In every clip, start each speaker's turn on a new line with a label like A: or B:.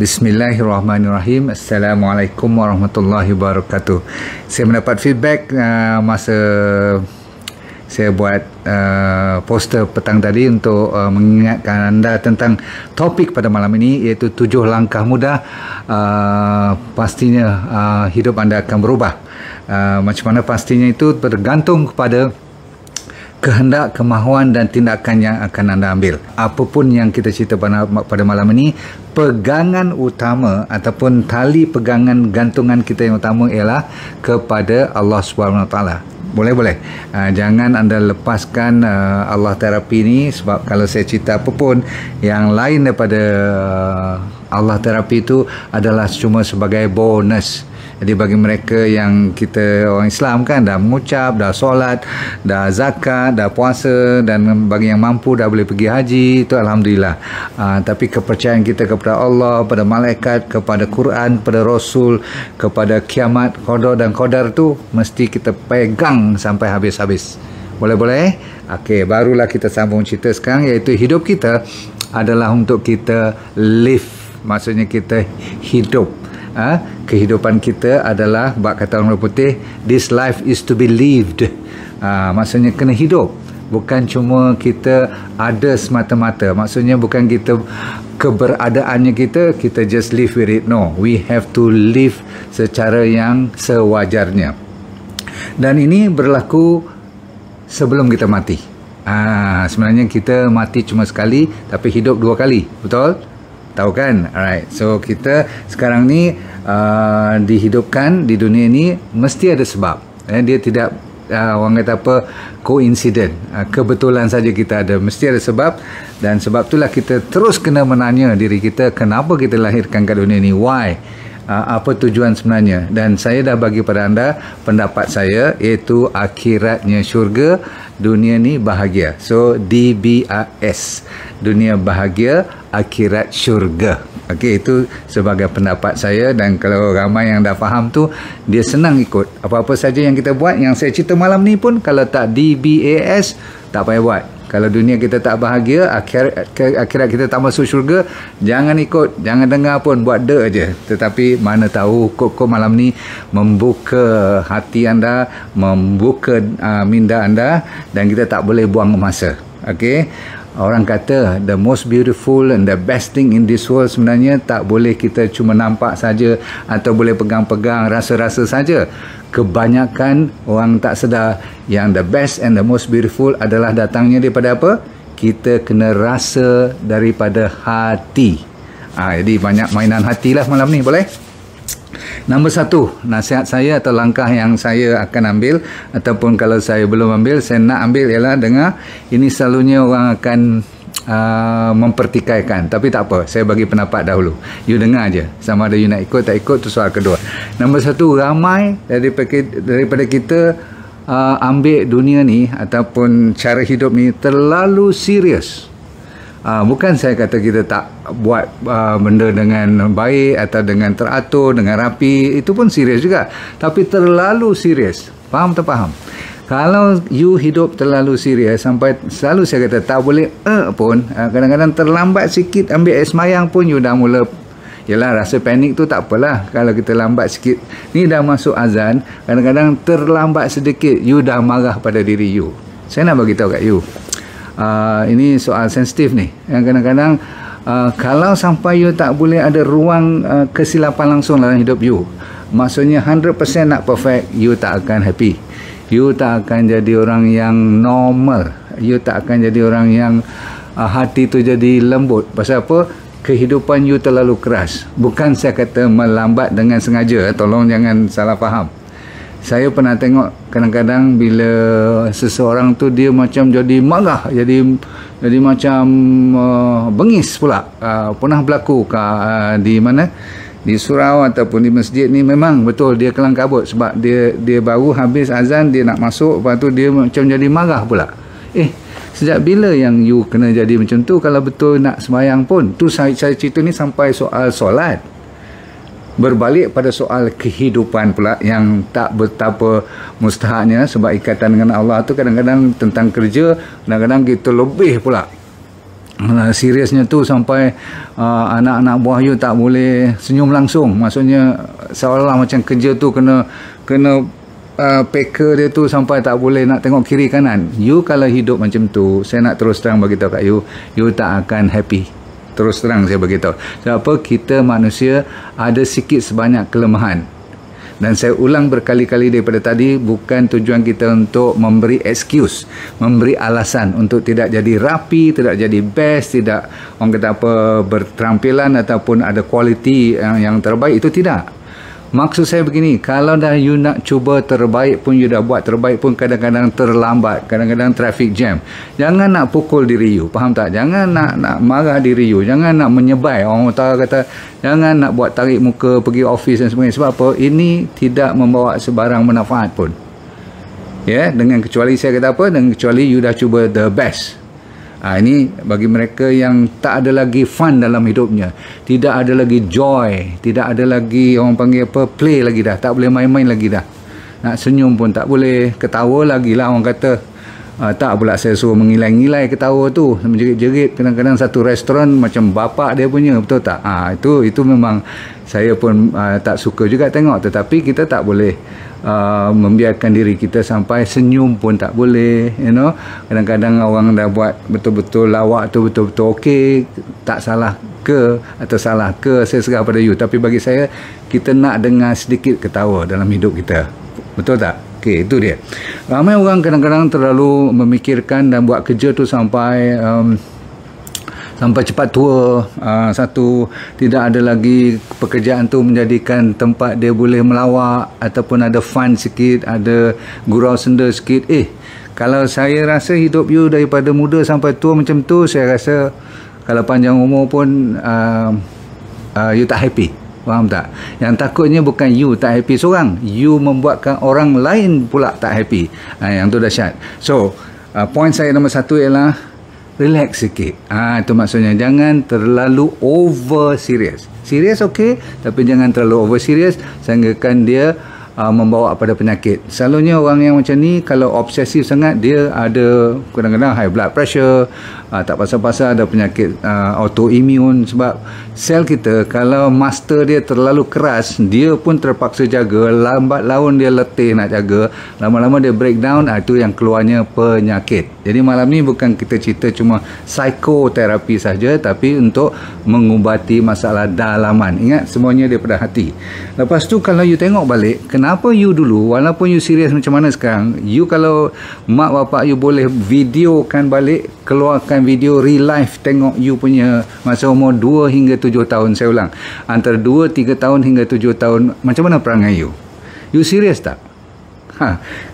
A: Bismillahirrahmanirrahim. Assalamualaikum warahmatullahi wabarakatuh. Saya mendapat feedback masa saya buat poster petang tadi untuk mengingatkan anda tentang topik pada malam ini, iaitu 7 langkah mudah. Pastinya hidup anda akan berubah. Macam mana pastinya itu bergantung kepada kehendak, kemahuan dan tindakan yang akan anda ambil. Apapun yang kita cerita pada malam ini, pegangan utama ataupun tali pegangan gantungan kita yang utama ialah kepada Allah SWT. Boleh. Jangan anda lepaskan Allah terapi ni, sebab kalau saya cerita apa pun yang lain daripada Allah terapi itu adalah cuma sebagai bonus. Jadi bagi mereka yang kita orang Islam kan, dah mengucap, dah solat, dah zakat, dah puasa, dan bagi yang mampu dah boleh pergi haji, itu Alhamdulillah. Tapi kepercayaan kita kepada Allah, pada malaikat, kepada Quran, kepada Rasul, kepada kiamat, qada dan qadar tu mesti kita pegang sampai habis-habis. Boleh? Okey, barulah kita sambung cerita sekarang, iaitu hidup kita adalah untuk kita live. Maksudnya kita hidup. Kehidupan kita adalah, bak kata orang putih, this life is to be lived. Maksudnya kena hidup, bukan cuma kita ada semata-mata. Maksudnya bukan kita keberadaannya kita just live with it. No, we have to live secara yang sewajarnya. Dan ini berlaku sebelum kita mati. Sebenarnya kita mati cuma sekali, tapi hidup 2 kali. Betul? Tahu kan? Alright. So kita sekarang ni dihidupkan di dunia ni mesti ada sebab. Dia tidak orang kata apa, coincident. Kebetulan saja kita ada. Mesti ada sebab, dan sebab itulah kita terus kena menanya diri kita, kenapa kita lahirkan ke dunia ni? Why? Apa tujuan sebenarnya? Dan saya dah bagi pada anda pendapat saya, iaitu akhiratnya syurga, dunia ni bahagia. So DBAS, dunia bahagia, akhirat syurga. Okey, itu sebagai pendapat saya. Dan kalau ramai yang dah faham tu, dia senang ikut. Apa-apa saja yang kita buat, yang saya cerita malam ni pun, kalau tak DBAS, tak payah buat. Kalau dunia kita tak bahagia, akhirat kita tak masuk syurga, jangan ikut, jangan dengar pun, buat aja. Tetapi mana tahu kok malam ni membuka hati anda, membuka minda anda, dan kita tak boleh buang masa. Okey. Orang kata the most beautiful and the best thing in this world sebenarnya tak boleh kita cuma nampak saja atau boleh pegang-pegang, rasa-rasa saja. Kebanyakan orang tak sedar yang the best and the most beautiful adalah datangnya daripada apa? Kita kena rasa daripada hati. Jadi banyak mainan hati lah malam ni, boleh? Nombor 1, nasihat saya atau langkah yang saya akan ambil, ataupun kalau saya belum ambil, saya nak ambil, ialah dengar. Ini selalunya orang akan mempertikaikan, tapi tak apa, saya bagi pendapat dahulu. You dengar aja, sama ada you nak ikut tak ikut, tu soal kedua. Nombor 1, ramai daripada kita ambil dunia ni ataupun cara hidup ni terlalu serius. Bukan saya kata kita tak buat benda dengan baik atau dengan teratur, dengan rapi, itu pun serius juga, tapi terlalu serius. Faham tak faham? Kalau you hidup terlalu serius, sampai selalu saya kata tak boleh pun, kadang-kadang terlambat sikit ambil air semayang pun you dah mula, yelah, rasa panik tu tak apalah. Kalau kita lambat sikit, ni dah masuk azan, kadang-kadang terlambat sedikit you dah marah pada diri you. Saya nak bagi tahu kat you, ini soal sensitif ni, yang kadang-kadang kalau sampai you tak boleh ada ruang kesilapan langsung dalam hidup you, maksudnya 100% nak perfect, you tak akan happy, you tak akan jadi orang yang normal, you tak akan jadi orang yang hati tu jadi lembut. Pasal apa? Kehidupan you terlalu keras. Bukan saya kata melambat dengan sengaja, tolong jangan salah faham. Saya pernah tengok kadang-kadang bila seseorang tu dia macam jadi marah, jadi macam bengis pula. Pernah berlaku di mana? Di surau ataupun di masjid ni, memang betul dia kelang kabut sebab dia baru habis azan, dia nak masuk, lepas tu dia macam jadi marah pula. Sejak bila yang you kena jadi macam tu? Kalau betul nak sembahyang pun, tu saya cerita ni sampai soal solat. Berbalik pada soal kehidupan pula yang tak betapa mustahaknya, sebab ikatan dengan Allah tu kadang-kadang tentang kerja, kadang-kadang kita lebih pula. Seriusnya tu sampai anak-anak buah you tak boleh senyum langsung. Maksudnya seolah macam kerja tu kena packer dia tu sampai tak boleh nak tengok kiri kanan. You kalau hidup macam tu, saya nak terus terang bagi tahu kat you, you tak akan happy. Terus terang saya beritahu. Sebab apa? Kita manusia ada sikit sebanyak kelemahan. Dan saya ulang berkali-kali daripada tadi, bukan tujuan kita untuk memberi excuse, memberi alasan untuk tidak jadi rapi, tidak jadi best, tidak orang kata apa berterampilan ataupun ada kualiti yang terbaik. Itu tidak. Maksud saya begini, kalau dah you nak cuba terbaik pun, you dah buat terbaik pun, kadang-kadang terlambat, kadang-kadang traffic jam. Jangan nak pukul diri you, faham tak? Jangan nak marah diri you, jangan nak menyebai. Orang kata jangan nak buat tarik muka pergi office dan sebagainya. Sebab apa? Ini tidak membawa sebarang manfaat pun. Ya, dengan kecuali saya kata apa? Dengan kecuali you dah cuba the best. Ini bagi mereka yang tak ada lagi fun dalam hidupnya, tidak ada lagi joy, tidak ada lagi orang panggil apa, play lagi dah, tak boleh main-main lagi dah, nak senyum pun tak boleh, ketawa lagi lah orang kata. Tak pula saya suruh mengilai-ngilai ketawa tu, menjerit-jerit. Kadang-kadang satu restoran macam bapak dia punya, betul tak? Itu memang saya pun tak suka juga tengok. Tetapi kita tak boleh membiarkan diri kita sampai senyum pun tak boleh, you know. Kadang-kadang orang dah buat betul-betul lawak tu betul-betul okey, tak salah ke atau salah ke, saya serah pada you. Tapi bagi saya, kita nak dengar sedikit ketawa dalam hidup kita, betul tak? Okey, itu dia. Ramai orang kadang-kadang terlalu memikirkan dan buat kerja tu sampai cepat tua. Satu, tidak ada lagi pekerjaan tu menjadikan tempat dia boleh melawak ataupun ada fun sikit, ada gurau senda sikit. Kalau saya rasa hidup you daripada muda sampai tua macam tu, saya rasa kalau panjang umur pun you tak happy. Faham tak? Yang takutnya bukan you tak happy seorang, you membuatkan orang lain pula tak happy. Yang tu dahsyat. So, point saya nombor satu ialah relax sikit. Itu maksudnya jangan terlalu over serious. Serious okey, tapi jangan terlalu over serious sehinggakan dia membawa pada penyakit. Selalunya orang yang macam ni kalau obsesif sangat, dia ada kadang-kadang high blood pressure, tak pasal-pasal ada penyakit autoimmune. Sebab sel kita kalau master dia terlalu keras, dia pun terpaksa jaga, lambat laun dia letih nak jaga, lama-lama dia breakdown. Itu yang keluarnya penyakit. Jadi malam ni bukan kita cerita cuma psikoterapi saja, tapi untuk mengubati masalah dalaman. Ingat, semuanya daripada hati. Lepas tu kalau you tengok balik, kenapa you dulu, walaupun you serius macam mana sekarang, you kalau mak bapak you boleh videokan balik, keluarkan video real life, tengok you punya masa umur 2 hingga 7 tahun. Saya ulang, antara 2-3 tahun hingga 7 tahun, macam mana perangai you? You serius tak?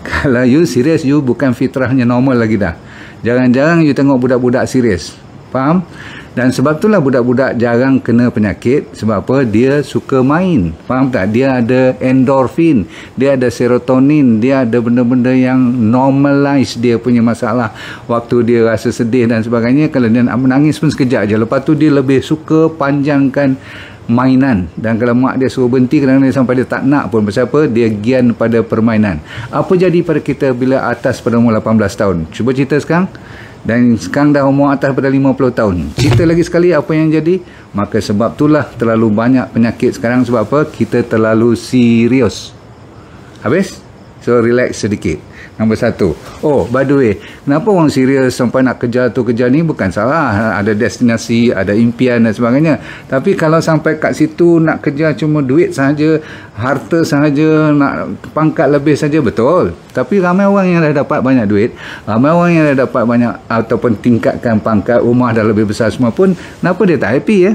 A: Kalau you serius, you bukan fitrahnya normal lagi dah. Jarang-jarang you tengok budak-budak serius. Faham? Dan sebab itulah budak-budak jarang kena penyakit. Sebab apa? Dia suka main. Faham tak? Dia ada endorfin, dia ada serotonin, dia ada benda-benda yang normalize dia punya masalah. Waktu dia rasa sedih dan sebagainya, kalau dia nak menangis pun sekejap je. Lepas tu dia lebih suka panjangkan mainan. Dan kalau mak dia suruh berhenti, kadang-kadang sampai dia tak nak pun. Pasal apa? Dia gian pada permainan. Apa jadi pada kita bila atas pada umur 18 tahun? Cuba cerita sekarang. Dan sekarang dah umur atas pada 50 tahun. Cerita lagi sekali apa yang jadi. Maka sebab itulah terlalu banyak penyakit sekarang. Sebab apa? Kita terlalu serius. Habis? So relax sedikit. Nombor satu. Oh, by the way, kenapa orang serius sampai nak kejar tu kejar ni? Bukan salah, ada destinasi, ada impian dan sebagainya. Tapi kalau sampai kat situ nak kejar cuma duit sahaja, harta sahaja, nak pangkat lebih saja, betul. Tapi ramai orang yang dah dapat banyak duit, ramai orang yang dah dapat banyak ataupun tingkatkan pangkat, rumah dah lebih besar semua pun, kenapa dia tak happy ya?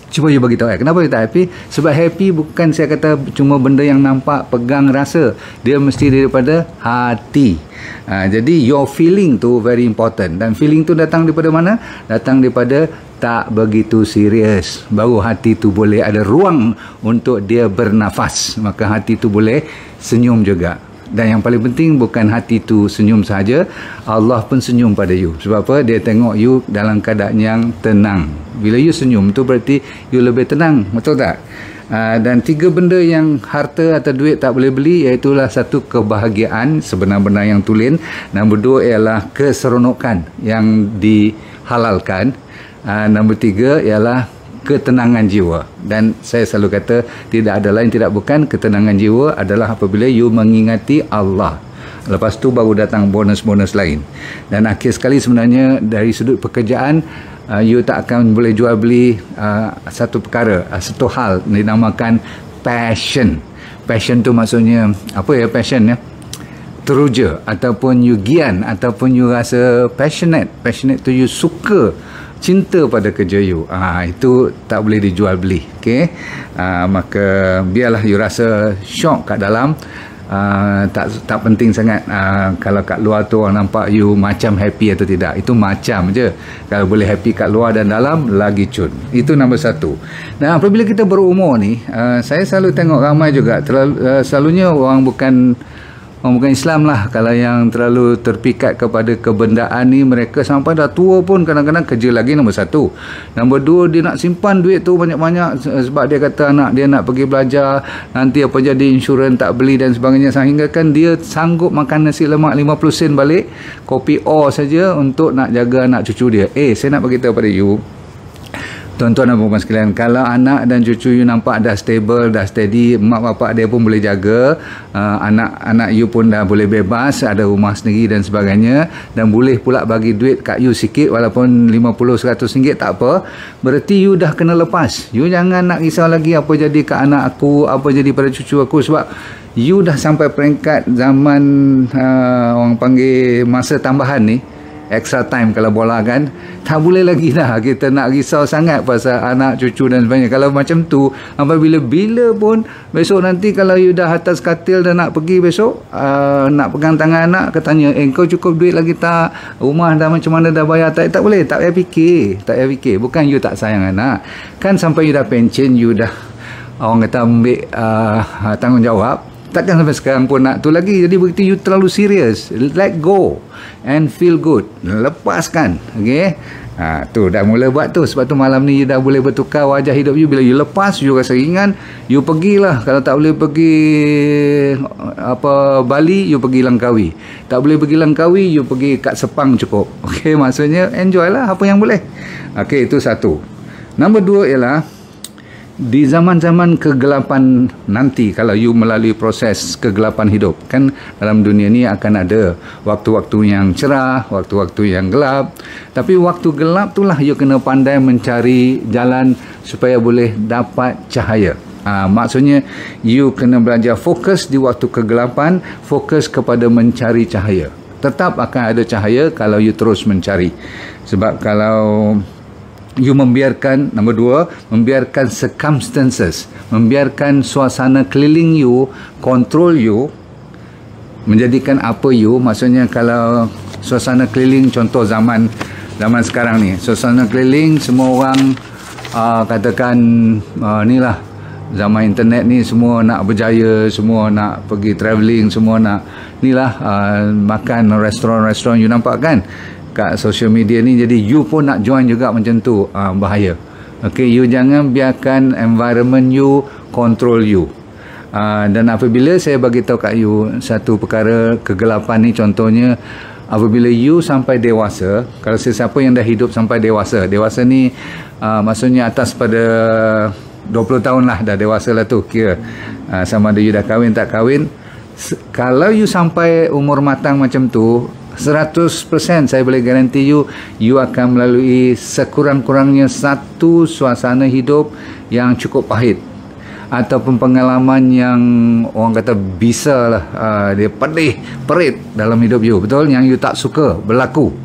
A: Cuba you bagi tahu kenapa dia tak happy? Sebab happy bukan saya kata cuma benda yang nampak, pegang, rasa. Dia mesti daripada hati. Jadi your feeling tu very important. Dan feeling tu datang daripada mana? Datang daripada tak begitu serius. Baru hati tu boleh ada ruang untuk dia bernafas. Maka hati tu boleh senyum juga. Dan yang paling penting bukan hati tu senyum saja, Allah pun senyum pada you. Sebab apa? Dia tengok you dalam keadaan yang tenang. Bila you senyum tu berarti you lebih tenang, betul tak? Dan 3 benda yang harta atau duit tak boleh beli, iaitulah satu, kebahagiaan sebenar-benar yang tulen. Nombor 2 ialah keseronokan yang halalkan. Nombor 3 ialah ketenangan jiwa, dan saya selalu kata tidak ada lain tidak bukan ketenangan jiwa adalah apabila you mengingati Allah. Lepas tu baru datang bonus-bonus lain. Dan akhir sekali sebenarnya dari sudut pekerjaan, you tak akan boleh jual beli satu perkara, satu hal dinamakan passion. Passion tu maksudnya apa ya? Passion ya, teruja, ataupun you gian, ataupun you rasa passionate tu you suka, cinta pada kerja you. Itu tak boleh dijual beli. Okay? Maka biarlah you rasa syok kat dalam. Tak penting sangat kalau kat luar tu orang nampak you macam happy atau tidak. Itu macam je. Kalau boleh happy kat luar dan dalam, lagi cun. Itu nombor 1. Dan apabila kita berumur ni, saya selalu tengok ramai juga selalunya orang bukan Islam lah, kalau yang terlalu terpikat kepada kebendaan ni, mereka sampai dah tua pun kadang-kadang kerja lagi. Nombor 1. Nombor 2, dia nak simpan duit tu banyak-banyak sebab dia kata anak dia nak pergi belajar, nanti apa jadi insurans tak beli dan sebagainya, sehingga kan dia sanggup makan nasi lemak 50 sen balik, kopi O saja untuk nak jaga anak cucu dia. Saya nak beritahu pada you, tuan-tuan dan puan sekalian, kalau anak dan cucu you nampak dah stable, dah steady, mak bapak dia pun boleh jaga, anak you pun dah boleh bebas, ada rumah sendiri dan sebagainya, dan boleh pula bagi duit kat you sikit walaupun 50-100 ringgit, tak apa, berarti you dah kena lepas. You jangan nak risau lagi apa jadi kat anak aku, apa jadi pada cucu aku, sebab you dah sampai peringkat zaman orang panggil masa tambahan ni, extra time kalau bola kan, tak boleh lagi dah kita nak risau sangat pasal anak cucu dan sebagainya. Kalau macam tu, apabila bila pun besok nanti kalau you dah atas katil dan nak pergi besok, nak pegang tangan anak, katanya kau cukup duit lagi tak, rumah dah macam mana dah bayar tak boleh, tak payah fikir. Bukan you tak sayang anak, kan sampai you dah pencen, you dah orang kata ambil tanggungjawab, takkan sampai sekarang pun nak tu lagi. Jadi begitu you terlalu serius, let go and feel good, lepaskan. Okay, tu dah mula buat tu. Sebab tu malam ni you dah boleh bertukar wajah hidup you. Bila you lepas, you rasa ringan, you pergilah. Kalau tak boleh pergi Bali, you pergi Langkawi. Tak boleh pergi Langkawi, you pergi kat Sepang cukup. Okay, maksudnya enjoy lah apa yang boleh. Okay, itu 1. Nombor 2 ialah di zaman-zaman kegelapan nanti, kalau you melalui proses kegelapan hidup, kan dalam dunia ni akan ada waktu-waktu yang cerah, waktu-waktu yang gelap. Tapi waktu gelap itulah you kena pandai mencari jalan supaya boleh dapat cahaya. Maksudnya you kena belajar fokus di waktu kegelapan, fokus kepada mencari cahaya. Tetap akan ada cahaya kalau you terus mencari. Sebab kalau you membiarkan, nombor 2, membiarkan circumstances, membiarkan suasana keliling you control you, menjadikan apa you, maksudnya kalau suasana keliling, contoh zaman sekarang ni, suasana keliling semua orang katakan ni lah zaman internet ni, semua nak berjaya, semua nak pergi travelling, semua nak ni lah makan restoran-restoran, you nampak kan kat social media ni. Jadi you pun nak join juga macam tu, bahaya. Okay, you jangan biarkan environment you control you. Dan apabila saya bagi tahu kat you satu perkara kegelapan ni, contohnya apabila you sampai dewasa, kalau sesiapa yang dah hidup sampai dewasa ni maksudnya atas pada 20 tahun lah, dah dewasa lah tu kira, sama ada you dah kahwin tak kahwin. Kalau you sampai umur matang macam tu, 100% saya boleh garanti you akan melalui sekurang-kurangnya satu suasana hidup yang cukup pahit, ataupun pengalaman yang orang kata bisa lah, dia pedih, perit dalam hidup you, betul, yang you tak suka berlaku.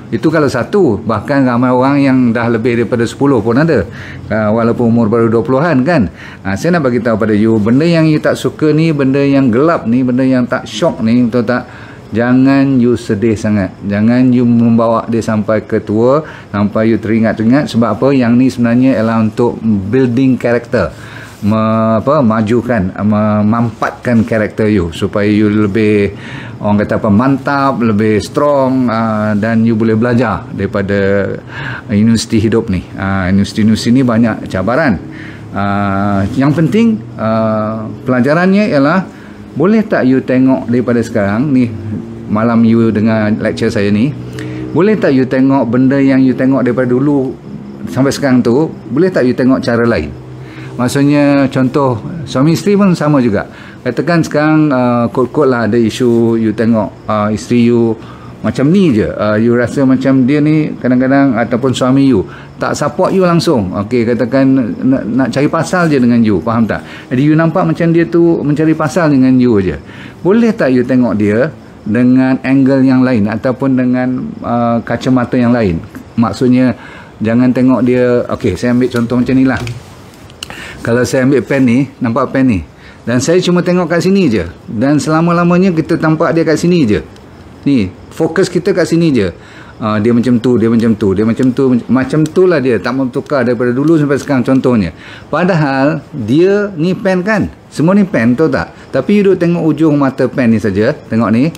A: Itu kalau satu. Bahkan ramai orang yang dah lebih daripada 10 pun ada, walaupun umur baru 20-an kan. Saya nak bagi tahu pada you, benda yang you tak suka ni, benda yang gelap ni, benda yang tak syok ni, betul tak, jangan you sedih sangat, jangan you membawa dia sampai ke tua, sampai you teringat-ingat. Sebab apa, yang ni sebenarnya ialah untuk building karakter, majukan, memampatkan karakter you, supaya you lebih, orang kata apa, mantap, lebih strong, dan you boleh belajar daripada universiti hidup ni. Universiti ni banyak cabaran. Yang penting pelajarannya ialah, boleh tak you tengok daripada sekarang ni, malam you dengar lecture saya ni, Boleh tak you tengok benda yang you tengok daripada dulu sampai sekarang tu, boleh tak you tengok cara lain? Maksudnya contoh suami isteri pun sama juga. Katakan sekarang kot-kot lah ada isu you tengok isteri you macam ni je, you rasa macam dia ni kadang-kadang ataupun suami you tak support you langsung, okey, katakan nak cari pasal je dengan you, faham tak? Jadi you nampak macam dia tu mencari pasal dengan you je. Boleh tak you tengok dia dengan angle yang lain ataupun dengan kacamata yang lain? Maksudnya jangan tengok dia, okey, saya ambil contoh macam ni lah. Kalau saya ambil pen ni, nampak pen ni, dan saya cuma tengok kat sini je, dan selama-lamanya kita nampak dia kat sini je, ni fokus kita kat sini je. Dia macam tu, dia macam tu, dia macam tu, macam tu lah dia, tak mau tukar daripada dulu sampai sekarang contohnya. Padahal dia ni pen kan, semua ni pen, tahu tak? Tapi you duduk tengok ujung mata pen ni saja, tengok ni,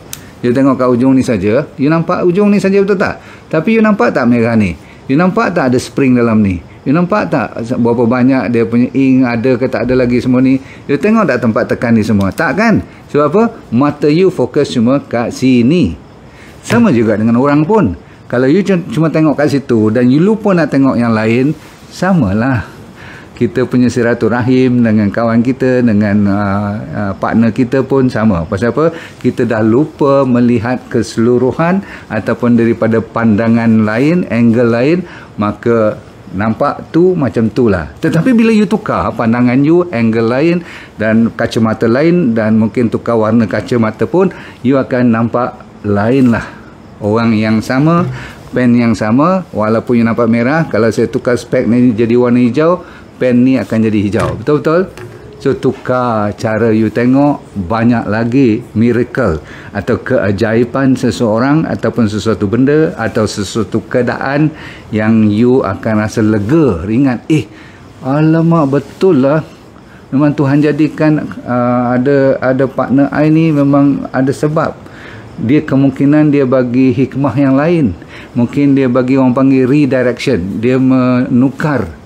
A: you tengok kat ujung ni saja, you nampak ujung ni saja, betul tak? Tapi you nampak tak merah ni? You nampak tak ada spring dalam ni? You nampak tak berapa banyak dia punya ink ada ke tak ada lagi semua ni? You tengok tak tempat tekan ni semua? Tak kan? Sebab apa? Mata you fokus cuma kat sini. Sama juga dengan orang pun. Kalau you cuma tengok kat situ dan you lupa nak tengok yang lain, samalah. Kita punya silaturahim dengan kawan kita, dengan partner kita pun sama. Pasal apa? Kita dah lupa melihat keseluruhan ataupun daripada pandangan lain, angle lain, maka nampak tu macam tu lah. Tetapi bila you tukar pandangan you, angle lain dan kacamata lain, dan mungkin tukar warna kacamata pun, you akan nampak lain lah. Orang yang sama, pen yang sama, walaupun you nampak merah, kalau saya tukar spek ni jadi warna hijau, pen ni akan jadi hijau. Betul-betul? So tukar cara you tengok, banyak lagi miracle atau keajaiban seseorang ataupun sesuatu benda atau sesuatu keadaan yang you akan rasa lega, ringan. Alamak, betul lah, memang Tuhan jadikan ada partner I ni memang ada sebab. Dia kemungkinan dia bagi hikmah yang lain. Mungkin dia bagi, orang panggil redirection, dia menukar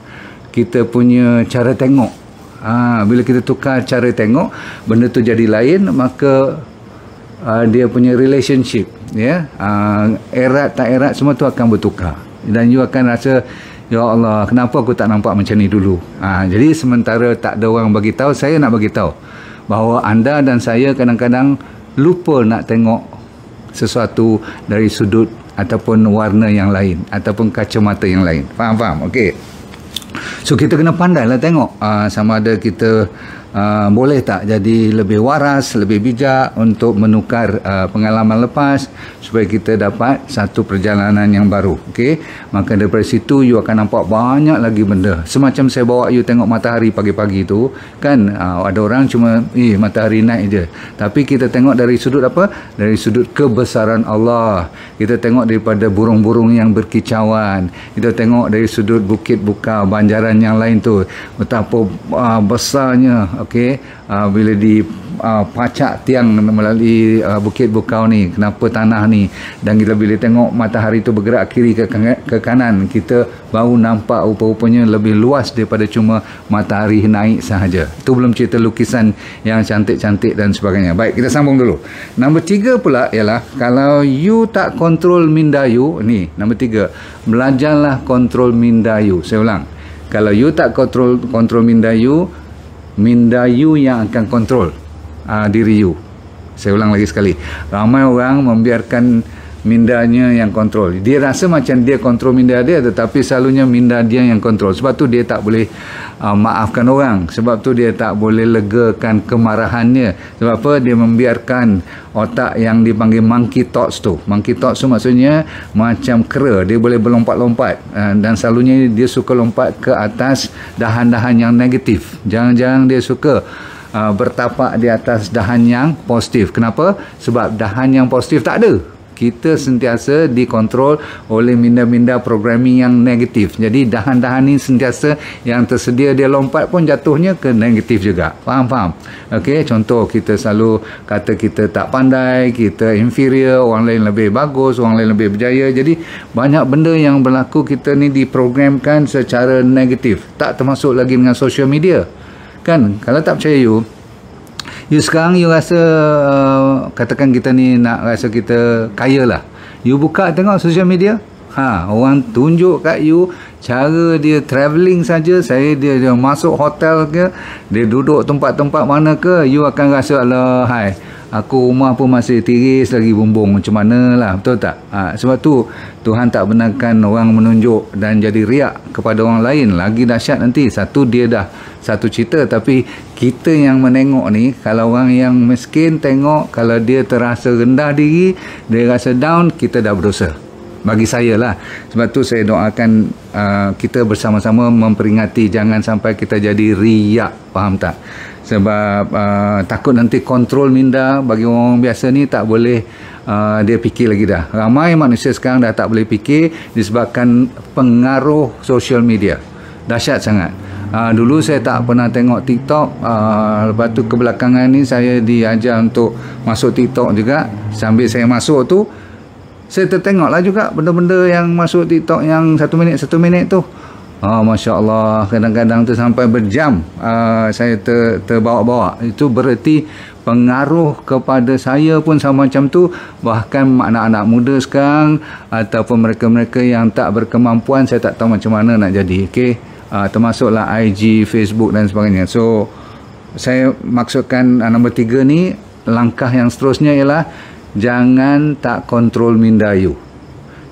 A: kita punya cara tengok. Bila kita tukar cara tengok, benda tu jadi lain, maka dia punya relationship, ya, erat tak erat semua tu akan bertukar, dan you akan rasa, ya Allah, kenapa aku tak nampak macam ni dulu? Jadi sementara tak ada orang bagi tahu, saya nak bagi tahu bahawa anda dan saya kadang-kadang lupa nak tengok sesuatu dari sudut ataupun warna yang lain ataupun kacamata yang lain. Faham? Okey. So kita kena pandai lah tengok sama ada kita boleh tak jadi lebih waras, lebih bijak untuk menukar pengalaman lepas supaya kita dapat satu perjalanan yang baru. Okey, maka daripada situ you akan nampak banyak lagi benda. Semacam saya bawa you tengok matahari pagi-pagi tu kan, ada orang cuma matahari naik je, tapi kita tengok dari sudut apa? Dari sudut kebesaran Allah. Kita tengok daripada burung-burung yang berkicauan, kita tengok dari sudut bukit bukau, banjaran yang lain tu betapa besarnya. Okey, bila pacak tiang melalui bukit bukau ni, kenapa tanah ni, dan kita bila tengok matahari tu bergerak kiri ke kanan, kita baru nampak rupa-rupanya lebih luas daripada cuma matahari naik sahaja. Itu belum cerita lukisan yang cantik-cantik dan sebagainya. Baik, kita sambung dulu. Nombor 3 pula ialah, kalau you tak kontrol minda you, ni nombor 3, belajarlah kontrol minda you. Saya ulang, kalau you tak kontrol minda you yang akan kontrol diri you. Saya ulang lagi sekali, ramai orang membiarkan mindanya yang kontrol. Dia rasa macam dia kontrol minda dia, tetapi selalunya minda dia yang kontrol. Sebab tu dia tak boleh maafkan orang. Sebab tu dia tak boleh legakan kemarahannya. Sebab apa? Dia membiarkan otak yang dipanggil monkey thoughts tu. Monkey thoughts tu maksudnya macam kera, dia boleh berlompat-lompat, dan selalunya dia suka lompat ke atas dahan-dahan yang negatif. Jangan-jangan dia suka bertapak di atas dahan yang positif. Kenapa? Sebab dahan yang positif tak ada. Kita sentiasa dikontrol oleh minda-minda programming yang negatif. Jadi dahan-dahan ni sentiasa yang tersedia dia lompat pun jatuhnya ke negatif juga. Faham? Okey, contoh kita selalu kata kita tak pandai, kita inferior, orang lain lebih bagus, orang lain lebih berjaya. Jadi banyak benda yang berlaku kita ni diprogramkan secara negatif. Tak termasuk lagi dengan social media. Kan, kalau tak percaya you sekarang you rasa katakan kita ni nak rasa kita kaya lah, You buka tengok social media, orang tunjuk kat you cara dia travelling saja. Dia masuk hotel ke, dia duduk tempat-tempat mana ke, you akan rasa alah, aku rumah pun masih tiris lagi bumbung, macam mana lah, betul tak? Sebab tu Tuhan tak benarkan orang menunjuk dan jadi riak kepada orang lain. Lagi dahsyat nanti, satu dia dah satu cerita, tapi kita yang menengok ni, kalau orang yang miskin tengok, kalau dia terasa rendah diri, dia rasa down, kita dah berdosa. Bagi saya lah. Sebab tu saya doakan kita bersama-sama memperingati jangan sampai kita jadi riak, faham tak? Sebab takut nanti kontrol minda bagi orang biasa ni tak boleh dia fikir lagi dah. Ramai manusia sekarang dah tak boleh fikir disebabkan pengaruh social media. Dahsyat sangat. Dulu saya tak pernah tengok TikTok, lepas tu kebelakangan ni saya diajar untuk masuk TikTok juga. Sambil saya masuk tu, saya tertengoklah juga benda-benda yang masuk TikTok yang 1 minit tu. Masya Allah, kadang-kadang tu sampai berjam saya terbawa-bawa. Itu berarti pengaruh kepada saya pun sama macam tu. Bahkan anak-anak muda sekarang ataupun mereka-mereka yang tak berkemampuan, saya tak tahu macam mana nak jadi. Okay? Termasuklah IG, Facebook dan sebagainya. So saya maksudkan nombor 3 ni, langkah yang seterusnya ialah jangan tak kontrol minda you.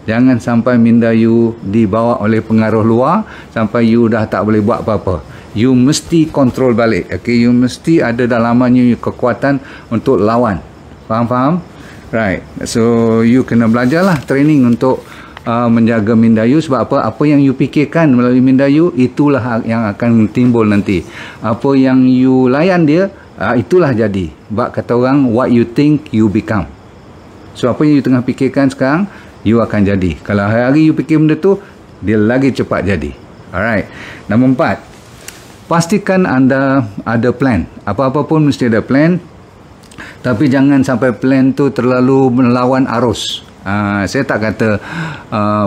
A: Jangan sampai minda you dibawa oleh pengaruh luar sampai you dah tak boleh buat apa-apa. You mesti kontrol balik. Okay? You mesti ada dalamannya kekuatan untuk lawan. Faham? Right. So you kena belajarlah training untuk menjaga minda you. Sebab apa yang you fikirkan melalui minda you, itulah yang akan timbul nanti. Apa yang you layan dia, itulah jadi. Sebab kata orang, what you think you become. So apa yang you tengah fikirkan sekarang, you akan jadi. Kalau hari-hari you fikir benda tu, dia lagi cepat jadi. Alright. Nombor 4, pastikan anda ada plan. Apa-apa pun mesti ada plan, tapi jangan sampai plan tu terlalu melawan arus. Saya tak kata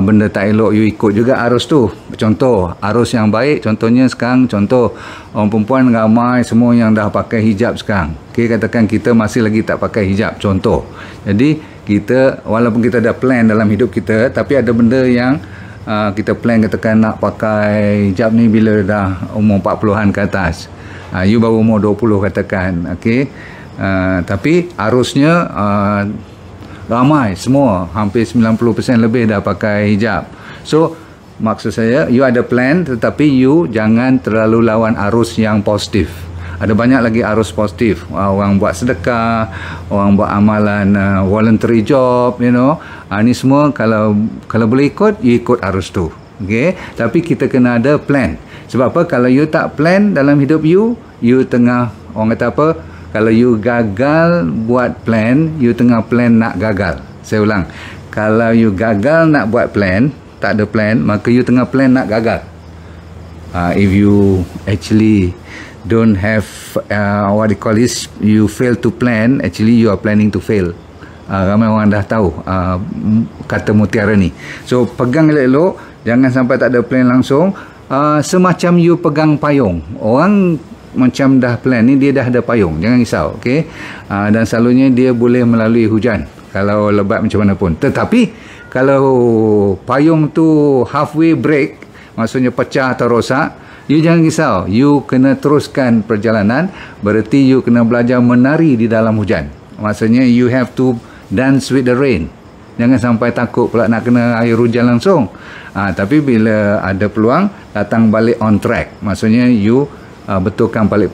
A: benda tak elok you ikut juga arus tu. Contoh arus yang baik, contohnya sekarang, contoh orang perempuan ramai semua yang dah pakai hijab sekarang. Okay, katakan kita masih lagi tak pakai hijab, contoh. Jadi kita, walaupun kita ada plan dalam hidup kita, tapi ada benda yang kita plan, katakan nak pakai hijab ni bila dah umur 40-an ke atas. You baru umur 20 katakan. Okay, tapi arusnya ramai semua, hampir 90% lebih dah pakai hijab. So maksud saya, you ada plan, tetapi you jangan terlalu lawan arus yang positif. Ada banyak lagi arus positif. Orang buat sedekah, orang buat amalan voluntary job, you know. Ni semua kalau boleh ikut, you ikut arus tu. Okay? Tapi kita kena ada plan. Sebab apa? Kalau you tak plan dalam hidup you tengah, orang kata apa, kalau you gagal buat plan, you tengah plan nak gagal. Saya ulang. Kalau you gagal nak buat plan, tak ada plan, maka you tengah plan nak gagal. If you actually don't have what they call is, you fail to plan, actually you are planning to fail. Ramai orang dah tahu kata mutiara ni. So pegang elok-elok, jangan sampai tak ada plan langsung. Semacam you pegang payung. Orang macam dah plan ni, dia dah ada payung, jangan risau. Okay? Dan selalunya dia boleh melalui hujan kalau lebat macam mana pun. Tetapi kalau payung tu halfway break, maksudnya pecah atau rosak, you jangan risau, you kena teruskan perjalanan. Berarti you kena belajar menari di dalam hujan. Maksudnya you have to dance with the rain. Jangan sampai takut pula nak kena air hujan langsung. Tapi bila ada peluang, datang balik on track. Maksudnya you betulkan balik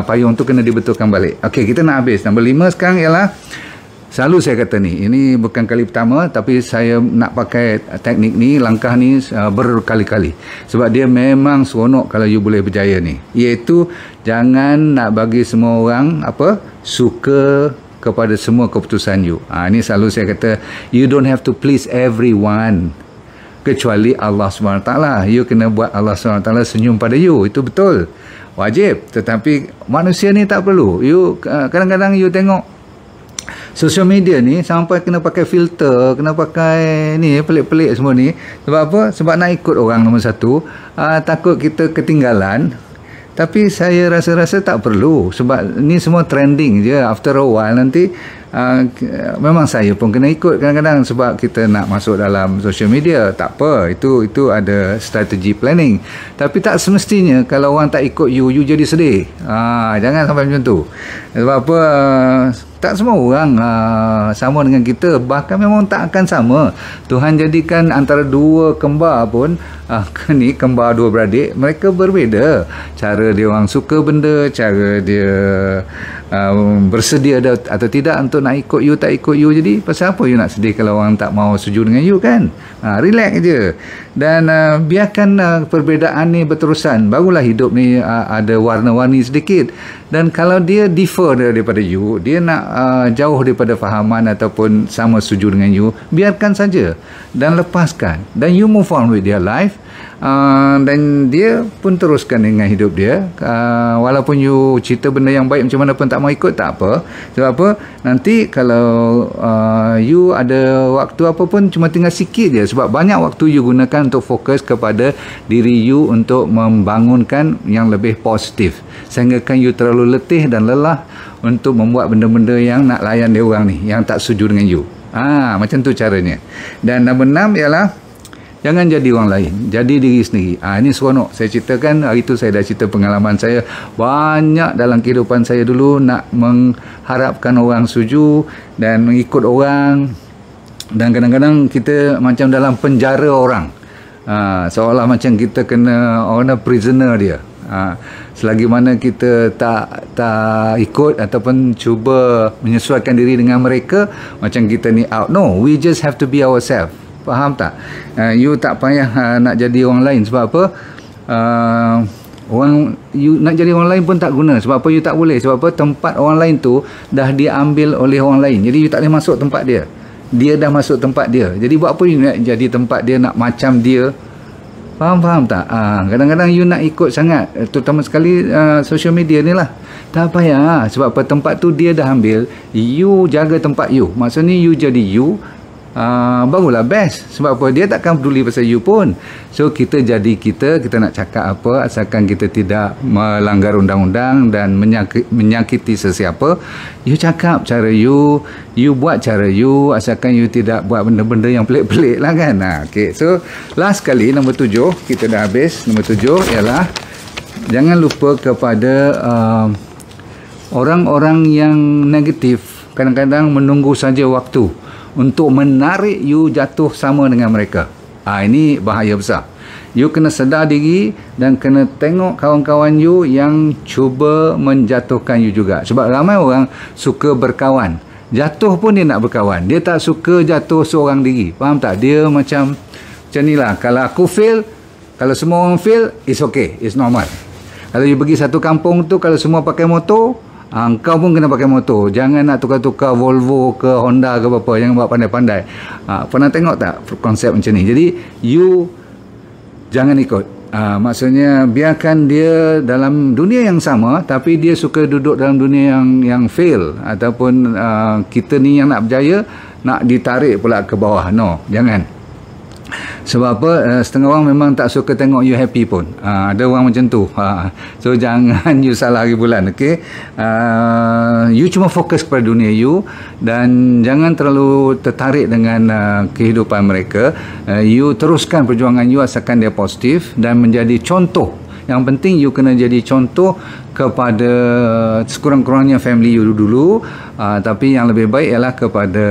A: payung tu kena dibetulkan balik. Okey, kita nak habis. Nombor 5 sekarang ialah, selalu saya kata ni, ini bukan kali pertama, tapi saya nak pakai teknik ni, langkah ni berkali-kali. Sebab dia memang seronok kalau you boleh berjaya ni. Iaitu jangan nak bagi semua orang suka kepada semua keputusan you. Ini selalu saya kata, you don't have to please everyone. Kecuali Allah SWT. You kena buat Allah SWT senyum pada you. Itu betul, wajib. Tetapi manusia ni tak perlu. You kadang-kadang you tengok social media ni sampai kena pakai filter, kena pakai ni pelik-pelik semua ni. Sebab apa? Sebab nak ikut orang nombor 1. Takut kita ketinggalan. Tapi saya rasa-rasa tak perlu, sebab ni semua trending je. After a while nanti memang saya pun kena ikut kadang-kadang sebab kita nak masuk dalam social media. Tak apa, itu ada strategi planning. Tapi tak semestinya kalau orang tak ikut you jadi sedih. Jangan sampai macam tu. Sebab apa, tak semua orang sama dengan kita, bahkan memang tak akan sama. Tuhan jadikan antara dua kembar pun ni kembar dua beradik, mereka berbeza. Cara dia orang suka benda, cara dia bersedia atau tidak untuk nak ikut you, tak ikut you. Jadi pasal apa you nak sedih kalau orang tak mau setuju dengan you kan? Relax je. Dan biarkan perbezaan ni berterusan, barulah hidup ni ada warna-warni sedikit. Dan kalau dia differ daripada you, dia nak jauh daripada fahaman ataupun sama setuju dengan you, biarkan saja dan lepaskan, dan you move on with their life. Dan dia pun teruskan dengan hidup dia. Walaupun you cerita benda yang baik macam mana pun tak mau ikut, tak apa. Sebab apa, nanti kalau you ada waktu apa pun, cuma tinggal sikit je, sebab banyak waktu you gunakan untuk fokus kepada diri you untuk membangunkan yang lebih positif, sehingga kan you terlalu letih dan lelah untuk membuat benda-benda yang nak layan dia orang ni, yang tak setuju dengan you. Macam tu caranya. Dan nombor 6 ialah jangan jadi orang lain, jadi diri sendiri. Ini seronok. Saya ceritakan hari tu, saya dah cerita pengalaman saya banyak dalam kehidupan saya dulu, nak mengharapkan orang setuju dan mengikut orang, dan kadang-kadang kita macam dalam penjara orang, seolah macam kita kena prisoner dia. Selagi mana kita tak ikut ataupun cuba menyesuaikan diri dengan mereka, macam kita ni out. No, we just have to be ourselves. Faham tak? You tak payah nak jadi orang lain. Sebab apa? You nak jadi orang lain pun tak guna. Sebab apa you tak boleh? Sebab apa? Tempat orang lain tu dah diambil oleh orang lain. Jadi you tak boleh masuk tempat dia. Dia dah masuk tempat dia. Jadi buat apa you nak jadi tempat dia, nak macam dia? Faham tak? Kadang-kadang you nak ikut sangat, terutama sekali social media ni lah. Tak payah. Sebab apa? Tempat tu dia dah ambil. You jaga tempat you. Maksudnya you jadi you, barulah best. Sebab apa? Dia takkan peduli pasal you pun. So kita jadi kita nak cakap apa, asalkan kita tidak melanggar undang-undang dan menyakiti sesiapa, you cakap cara you buat cara you, asalkan you tidak buat benda-benda yang pelik-pelik lah kan. Okay. So last kali, nombor 7, kita dah habis. Nombor 7 ialah jangan lupa kepada orang-orang yang negatif. Kadang-kadang menunggu saja waktu untuk menarik you jatuh sama dengan mereka. Ini bahaya besar. You kena sedar diri dan kena tengok kawan-kawan you yang cuba menjatuhkan you juga. Sebab ramai orang suka berkawan. Jatuh pun dia nak berkawan. Dia tak suka jatuh seorang diri. Faham tak? Dia macam ni lah. Kalau aku fail, kalau semua orang fail, it's okay. It's normal. Kalau you pergi satu kampung tu, kalau semua pakai motor, kau pun kena pakai motor. Jangan nak tukar-tukar Volvo ke Honda ke apa-apa. Jangan buat pandai-pandai. Pernah tengok tak konsep macam ni? Jadi you jangan ikut. Maksudnya biarkan dia dalam dunia yang sama, tapi dia suka duduk dalam dunia yang fail. Ataupun kita ni yang nak berjaya, nak ditarik pula ke bawah. No, jangan. Sebab apa? Setengah orang memang tak suka tengok you happy pun. Ada orang macam tu. So jangan you salah hari bulan. Okay? You cuma fokus pada dunia you, dan jangan terlalu tertarik dengan kehidupan mereka. You teruskan perjuangan you asalkan dia positif dan menjadi contoh. Yang penting you kena jadi contoh kepada sekurang-kurangnya family you dulu, tapi yang lebih baik ialah kepada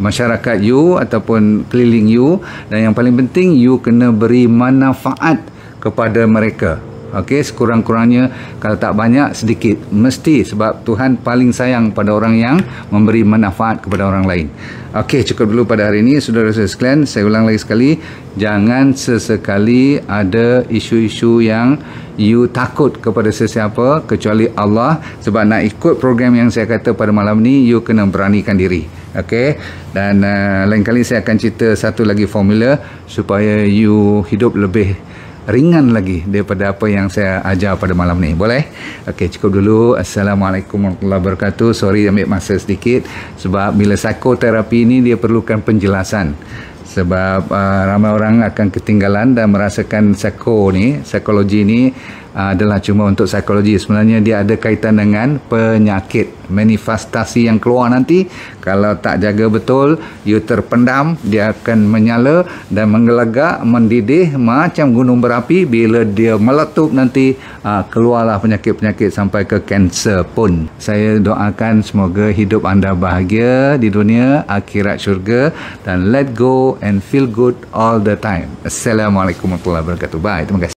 A: masyarakat you ataupun keliling you, dan yang paling penting you kena beri manfaat kepada mereka. Okey, sekurang-kurangnya, kalau tak banyak, sedikit. Mesti, sebab Tuhan paling sayang pada orang yang memberi manfaat kepada orang lain. Okey, cukup dulu pada hari ini, saudara-saudara sekalian. Saya ulang lagi sekali, jangan sesekali ada isu-isu yang you takut kepada sesiapa kecuali Allah. Sebab nak ikut program yang saya kata pada malam ni, you kena beranikan diri. Okey, dan lain kali saya akan cerita satu lagi formula supaya you hidup lebih ringan lagi daripada apa yang saya ajar pada malam ni. Boleh? Okey, cukup dulu. Assalamualaikum warahmatullahi wabarakatuh. Sorry ambil masa sedikit, sebab bila psikoterapi ni dia perlukan penjelasan. Sebab ramai orang akan ketinggalan dan merasakan psikologi ni adalah cuma untuk psikologi. Sebenarnya dia ada kaitan dengan penyakit, manifestasi yang keluar nanti. Kalau tak jaga betul, you terpendam, dia akan menyala dan menggelegak, mendidih macam gunung berapi. Bila dia meletup nanti, keluarlah penyakit-penyakit sampai ke kanser pun. Saya doakan semoga hidup anda bahagia di dunia, akhirat syurga, dan let go and feel good all the time. Assalamualaikum warahmatullahi wabarakatuh. Bye. Terima kasih.